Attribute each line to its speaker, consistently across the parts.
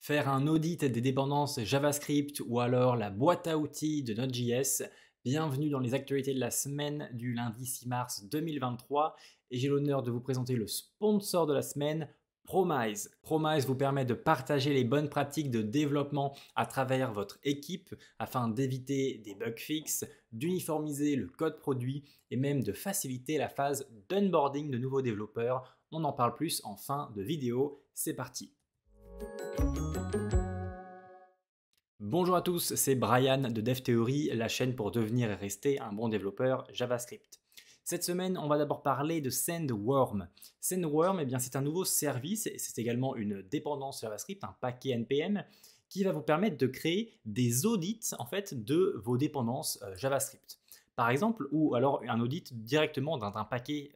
Speaker 1: Faire un audit des dépendances JavaScript ou alors la boîte à outils de Node.js. Bienvenue dans les actualités de la semaine du lundi 6 mars 2023 et j'ai l'honneur de vous présenter le sponsor de la semaine, Promise. Promise vous permet de partager les bonnes pratiques de développement à travers votre équipe afin d'éviter des bug fixes, d'uniformiser le code produit et même de faciliter la phase d'onboarding de nouveaux développeurs. On en parle plus en fin de vidéo. C'est parti. Bonjour à tous, c'est Brian de DevTheory, la chaîne pour devenir et rester un bon développeur JavaScript. Cette semaine, on va d'abord parler de SendWorm. SendWorm, c'est un nouveau service et c'est également une dépendance JavaScript, un paquet NPM qui va vous permettre de créer des audits en fait de vos dépendances JavaScript. Par exemple, ou alors un audit directement d'un paquet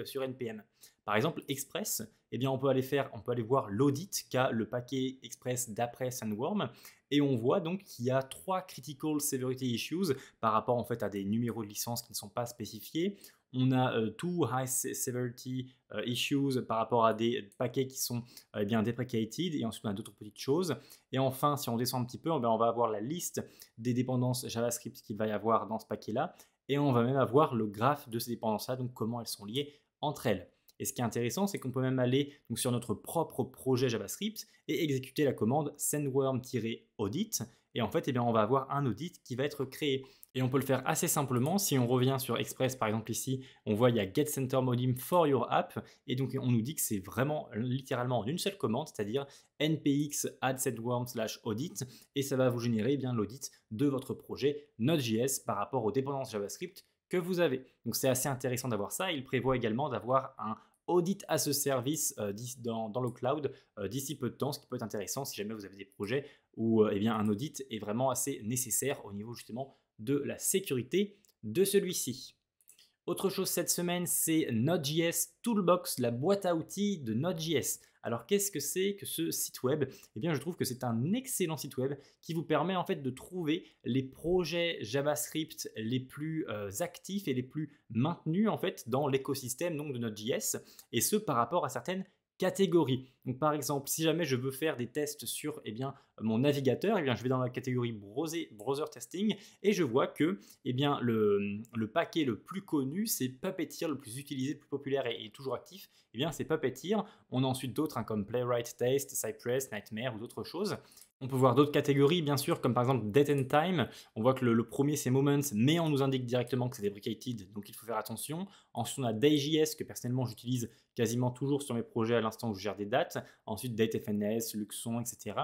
Speaker 1: sur NPM. Par exemple, Express, on peut aller voir l'audit qu'a le paquet Express d'après SendWorm et on voit donc qu'il y a 3 critical severity issues par rapport en fait à des numéros de licence qui ne sont pas spécifiés. On a 2 high severity issues par rapport à des paquets qui sont deprecated et ensuite on a d'autres petites choses. Et enfin, si on descend un petit peu, on va avoir la liste des dépendances JavaScript qu'il va y avoir dans ce paquet-là et on va même avoir le graphe de ces dépendances-là, donc comment elles sont liées entre elles. Et ce qui est intéressant, c'est qu'on peut même aller donc, sur notre propre projet JavaScript et exécuter la commande sendworm-audit. Et en fait, on va avoir un audit qui va être créé. Et on peut le faire assez simplement. Si on revient sur Express, par exemple ici, on voit il y a Get Center Modim for your app. Et donc, on nous dit que c'est vraiment littéralement en une seule commande, c'est-à-dire npx add sendworm/audit. Et ça va vous générer l'audit de votre projet Node.js par rapport aux dépendances JavaScript que vous avez. Donc c'est assez intéressant d'avoir ça. Il prévoit également d'avoir un audit à ce service dans le cloud d'ici peu de temps, ce qui peut être intéressant si jamais vous avez des projets où un audit est vraiment assez nécessaire au niveau justement de la sécurité de celui-ci. Autre chose cette semaine, c'est Node.js Toolbox, la boîte à outils de Node.js. Alors qu'est-ce que c'est que ce site web ? Je trouve que c'est un excellent site web qui vous permet en fait de trouver les projets JavaScript les plus actifs et les plus maintenus en fait dans l'écosystème donc de Node.js et ce par rapport à certaines catégories. Donc par exemple, si jamais je veux faire des tests sur mon navigateur, je vais dans la catégorie browser testing et je vois que le paquet le plus connu, c'est Puppeteer, le plus utilisé, le plus populaire et toujours actif. C'est Puppeteer. On a ensuite d'autres comme Playwright Test, Cypress, Nightmare ou d'autres choses. On peut voir d'autres catégories, bien sûr, comme par exemple Date and Time. On voit que le premier, c'est Moments, mais on nous indique directement que c'est deprecated, donc il faut faire attention. Ensuite, on a Day.js, que personnellement, j'utilise quasiment toujours sur mes projets à l'instant où je gère des dates. Ensuite, DateFNS, Luxon, etc.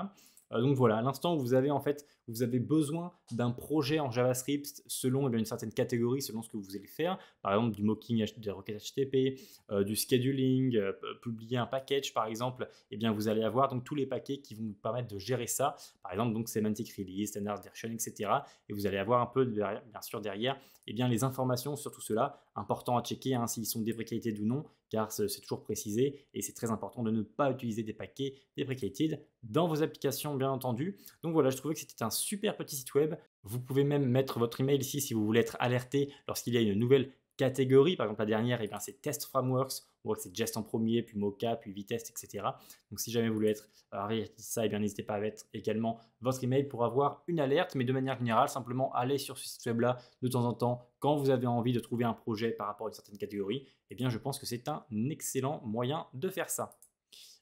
Speaker 1: Donc voilà, à l'instant où vous avez besoin d'un projet en JavaScript selon une certaine catégorie, selon ce que vous allez faire, par exemple du mocking des requêtes HTTP, du scheduling, publier un package par exemple, vous allez avoir donc tous les paquets qui vont vous permettre de gérer ça, par exemple donc semantic release, standard version, etc. Et vous allez avoir un peu bien sûr derrière les informations sur tout cela, important à checker s'ils sont deprecated ou non, car c'est toujours précisé et c'est très important de ne pas utiliser des paquets deprecated dans vos applications bien entendu. Donc voilà, je trouvais que c'était un super petit site web. Vous pouvez même mettre votre email ici si vous voulez être alerté lorsqu'il y a une nouvelle catégorie. Par exemple, la dernière, c'est Test Frameworks. On voit que c'est Jest en premier, puis Mocha, puis Vitest, etc. Donc si jamais vous voulez être averti de ça, n'hésitez pas à mettre également votre email pour avoir une alerte. Mais de manière générale, simplement allez sur ce site web-là de temps en temps quand vous avez envie de trouver un projet par rapport à une certaine catégorie. Je pense que c'est un excellent moyen de faire ça.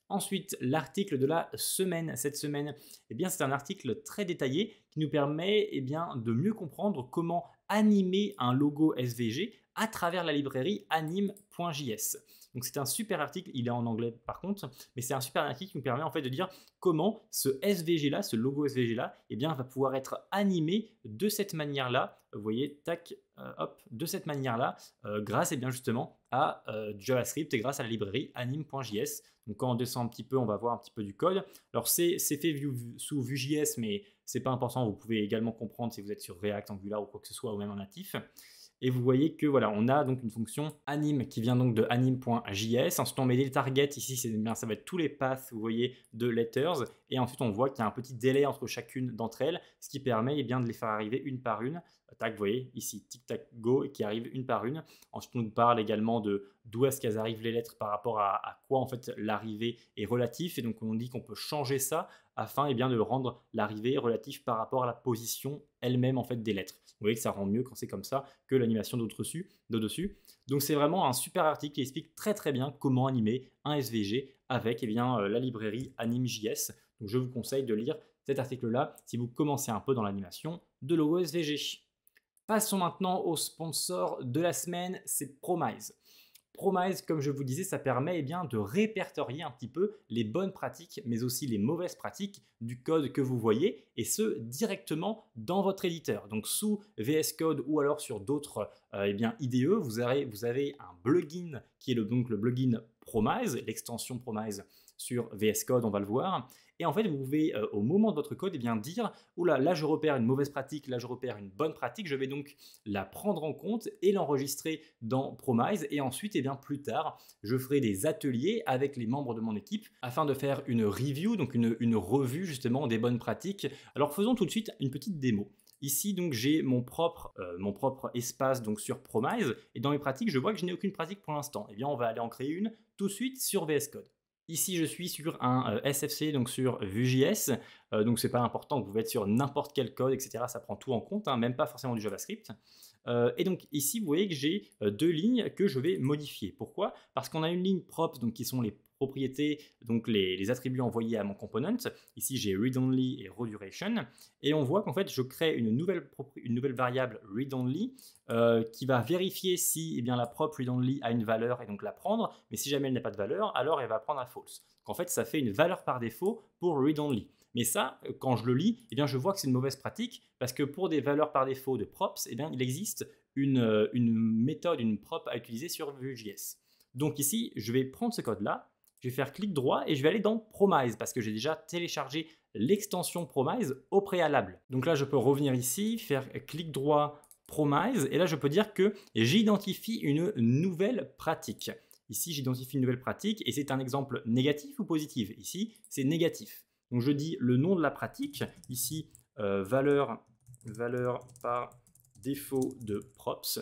Speaker 1: Ensuite, l'article de la semaine. Cette semaine, c'est un article très détaillé qui nous permet de mieux comprendre comment animer un logo SVG à travers la librairie anime.js. Donc c'est un super article, il est en anglais par contre, mais c'est un super article qui nous permet en fait de dire comment ce SVG là, ce logo SVG là, va pouvoir être animé de cette manière-là. Vous voyez, tac, de cette manière-là, grâce justement à du JavaScript et grâce à la librairie anime.js. Donc quand on descend un petit peu, on va voir un petit peu du code. Alors c'est fait sous Vue.js, mais c'est pas important. Vous pouvez également comprendre si vous êtes sur React, Angular ou quoi que ce soit, ou même en natif. Et vous voyez que voilà, on a donc une fonction anime qui vient donc de anime.js. Ensuite, on met des targets. Ici, ça va être tous les paths, vous voyez, de letters. Et ensuite, on voit qu'il y a un petit délai entre chacune d'entre elles, ce qui permet de les faire arriver une par une. Tac, vous voyez, ici, tic, tac, go, qui arrive une par une. Ensuite, on nous parle également de d'où est-ce qu'elles arrivent les lettres par rapport à quoi, en fait, l'arrivée est relatif. Et donc, on dit qu'on peut changer ça afin eh bien, de rendre l'arrivée relative par rapport à la position elle-même en fait, des lettres. Vous voyez que ça rend mieux quand c'est comme ça que l'animation d'au-dessus. Donc c'est vraiment un super article qui explique très très bien comment animer un SVG avec eh bien, la librairie Anime.js. Donc je vous conseille de lire cet article-là si vous commencez un peu dans l'animation de logo SVG. Passons maintenant au sponsor de la semaine, c'est Promise. Promise, comme je vous disais, ça permet eh bien, de répertorier un petit peu les bonnes pratiques, mais aussi les mauvaises pratiques du code que vous voyez, et ce, directement dans votre éditeur. Donc sous VS Code ou alors sur d'autres eh bien, IDE, vous avez un plugin qui est donc le plugin Promise, l'extension Promise sur VS Code, on va le voir. Et en fait, vous pouvez, au moment de votre code, eh bien, dire « Oula, là je repère une mauvaise pratique, là je repère une bonne pratique, je vais donc la prendre en compte et l'enregistrer dans Promise. Et ensuite, eh bien, plus tard, je ferai des ateliers avec les membres de mon équipe afin de faire une review, donc une revue justement des bonnes pratiques. Alors faisons tout de suite une petite démo. Ici, donc, j'ai mon propre espace donc, sur Promise. Et dans mes pratiques, je vois que je n'ai aucune pratique pour l'instant. Eh bien, on va aller en créer une tout de suite sur VS Code. Ici, je suis sur un SFC, donc sur Vue.js, donc c'est pas important, vous pouvez être sur n'importe quel code, etc. Ça prend tout en compte, hein, même pas forcément du JavaScript. Et donc ici, vous voyez que j'ai deux lignes que je vais modifier. Pourquoi? Parce qu'on a une ligne props, donc qui sont les propriétés, donc les attributs envoyés à mon component. Ici, j'ai read-only et row-duration. Et on voit qu'en fait, je crée une nouvelle variable read-only qui va vérifier si eh bien, la prop read-only a une valeur et donc la prendre. Mais si jamais elle n'a pas de valeur, alors elle va prendre à false. Donc en fait, ça fait une valeur par défaut pour read-only. Mais ça, quand je le lis, eh bien, je vois que c'est une mauvaise pratique parce que pour des valeurs par défaut de props, eh bien, il existe une méthode, une prop à utiliser sur Vue.js. Donc ici, je vais prendre ce code-là, je vais faire clic droit et je vais aller dans Promise parce que j'ai déjà téléchargé l'extension Promise au préalable. Donc là, je peux revenir ici, faire clic droit Promise et là, je peux dire que j'identifie une nouvelle pratique. Ici, j'identifie une nouvelle pratique et c'est un exemple négatif ou positif. Ici, c'est négatif. Donc je dis le nom de la pratique, ici valeur par défaut de props.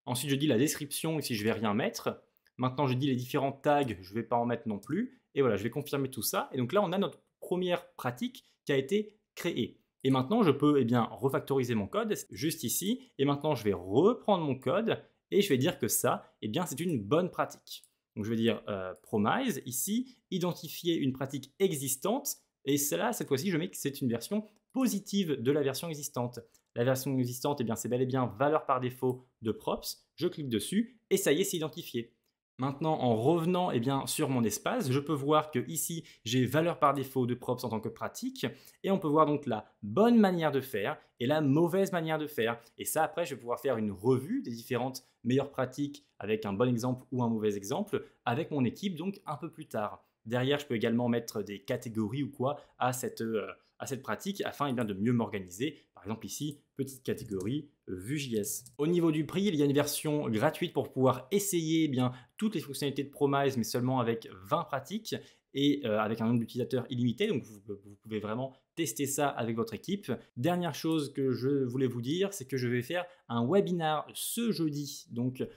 Speaker 1: Ensuite je dis la description, ici je ne vais rien mettre. Maintenant je dis les différents tags, je ne vais pas en mettre non plus. Et voilà, je vais confirmer tout ça. Et donc là on a notre première pratique qui a été créée. Et maintenant je peux eh bien, refactoriser mon code juste ici. Et maintenant je vais reprendre mon code et je vais dire que ça, eh bien, c'est une bonne pratique. Donc je vais dire Promise, ici, identifier une pratique existante. Et cela, cette fois-ci, je mets que c'est une version positive de la version existante. La version existante, eh bien, c'est bel et bien valeur par défaut de props. Je clique dessus et ça y est, c'est identifié. Maintenant, en revenant eh bien, sur mon espace, je peux voir que ici, j'ai valeur par défaut de props en tant que pratique. Et on peut voir donc la bonne manière de faire et la mauvaise manière de faire. Et ça, après, je vais pouvoir faire une revue des différentes meilleures pratiques avec un bon exemple ou un mauvais exemple avec mon équipe, donc un peu plus tard. Derrière, je peux également mettre des catégories ou quoi à cette pratique afin eh bien, de mieux m'organiser. Par exemple ici, petite catégorie Vue.js. Au niveau du prix, il y a une version gratuite pour pouvoir essayer eh bien, toutes les fonctionnalités de Promise, mais seulement avec 20 pratiques et avec un nombre d'utilisateurs illimité. Donc vous pouvez vraiment tester ça avec votre équipe. Dernière chose que je voulais vous dire, c'est que je vais faire un webinar ce jeudi. Donc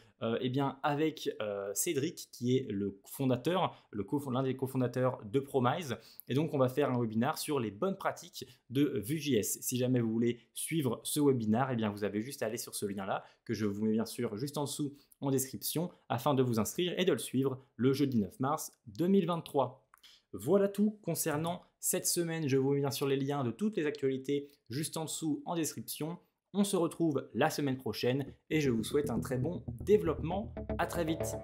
Speaker 1: eh bien, avec Cédric qui est le fondateur, l'un des cofondateurs de Promise. Et donc on va faire un webinar sur les bonnes pratiques de Vue.js. Si jamais vous voulez suivre ce webinar, eh bien, vous avez juste à aller sur ce lien-là que je vous mets bien sûr juste en dessous en description afin de vous inscrire et de le suivre le jeudi 9 mars 2023. Voilà tout concernant cette semaine. Je vous mets bien sûr les liens de toutes les actualités juste en dessous en description. On se retrouve la semaine prochaine et je vous souhaite un très bon développement. À très vite.